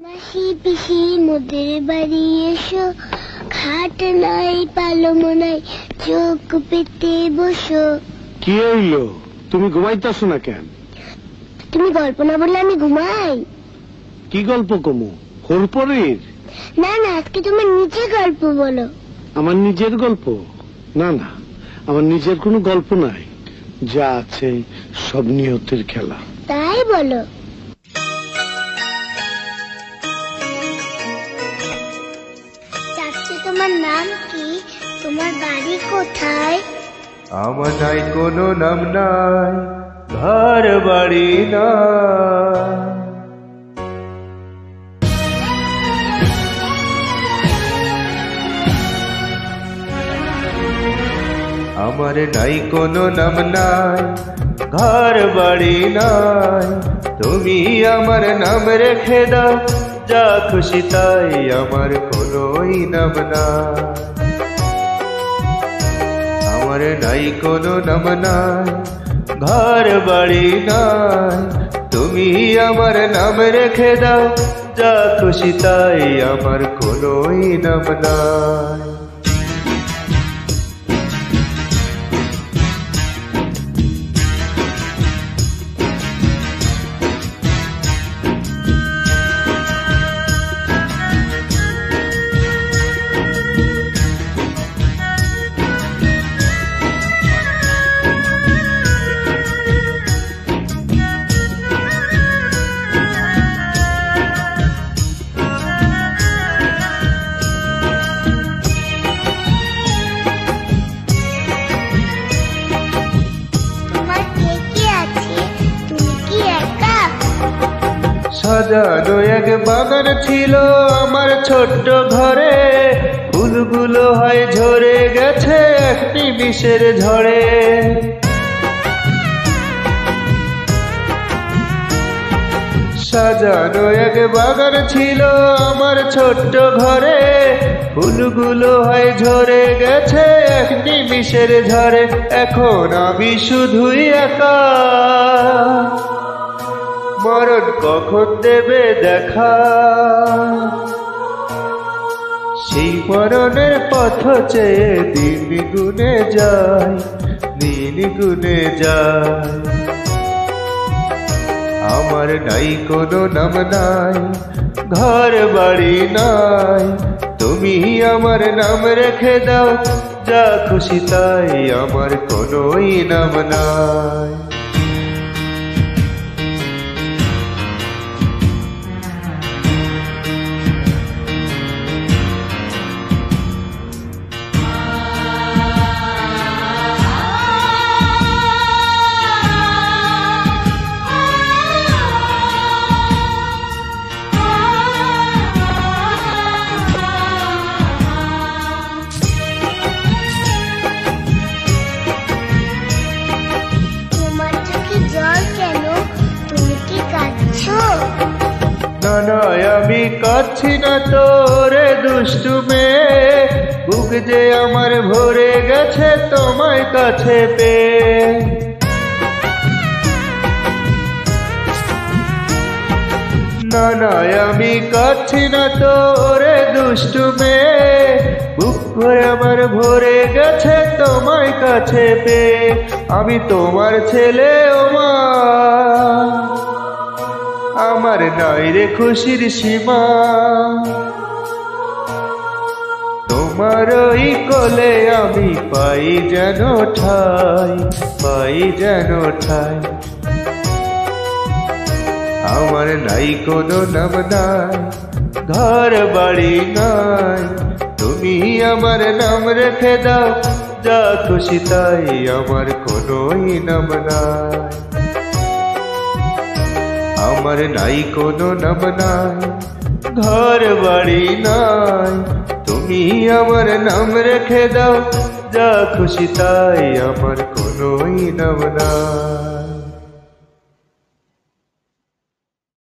মাসি পিসি মোদের বাড়ি এসো, খাট নাই পালঙ্ক নাই, চোখ পেতে বসো। কি হইলো, তুমি ঘুমাইতেছো না কেন? তুমি গল্প না বললে আমি ঘুমাই? কি গল্প কমু? হোরপরের? না না, আজকে তোমার নিজের গল্প বলো। আমার নিজের গল্প? না না, আমার নিজের কোনো গল্প নাই, যা আছে সব নিয়তের খেলা। তাই বলো। চাচি, তোমার নাম কি? তোমার বাড়ি কোথায়? আমার নাই কোনো নাম নাই, ঘর বাড়ি না। আমার নাই কোনো নাম নাই, ঘর বাড়ি নাই। তুমি আমার নাম রেখে দাও, যা খুশি তাই, আমার কোনোই নাম নাই। আমার নাই কোনো নাম নাই, ঘর বাড়ি নাই। তুমি আমার নাম রেখে দাও, যা খুশি তাই, আমার কোনোই নাম নাই। সাজানো এক বাগান ছিল আমার ছোট্ট ঘরে, ফুলগুলো হয় ঝরে গেছে এক নিমিষের ঝড়ে। সাজানো এক বাগান ছিল আমার ছোট্ট ঘরে, ফুলগুলো হয় ঝরে গেছে এক নিমিষের ঝড়ে। এখন আমি শুধুই একা, মরণ কখন দেবে দেখা। সেই মরণের পথ চেয়ে দিন গুনে যায়, দিন গুনে যায়। আমার নাই কোনো নাম নাই, ঘর বাড়ি নাই। তুমি আমার নাম রেখে দাও, যা খুশি তাই, আমার কোনোই নাম নাই। না না, আমি কাচ্ছি না তোরে দুষ্টু মেয়ে, বুক যে আমার ভরে গেছে তোমায় কাছে পেয়ে। না না, আমি কাচ্ছি না তোরে দুষ্টু মেয়ে, বুক ভরে আমার ভরে গেছে তোমায় কাছে পেয়ে। আমি তোমার ছেলে ও মা, আমার নাই রে খুশির সীমা। তোমার ওই কোলে আমি পাই যেন ঠাই, পাই যেন ঠাই। আমার নাই কোনো নাম নাই, ঘর বাড়ি নাই। তুমি আমার নাম রেখে দাও, যা খুশি তাই, আমার কোনোই নাম নাই। আমার নাই কোনো নাম নাই, ঘর বাড়ি নাই। তুমি আমার নাম রেখে দাও, যা খুশি তাই, আমার কোনোই নাম নাই।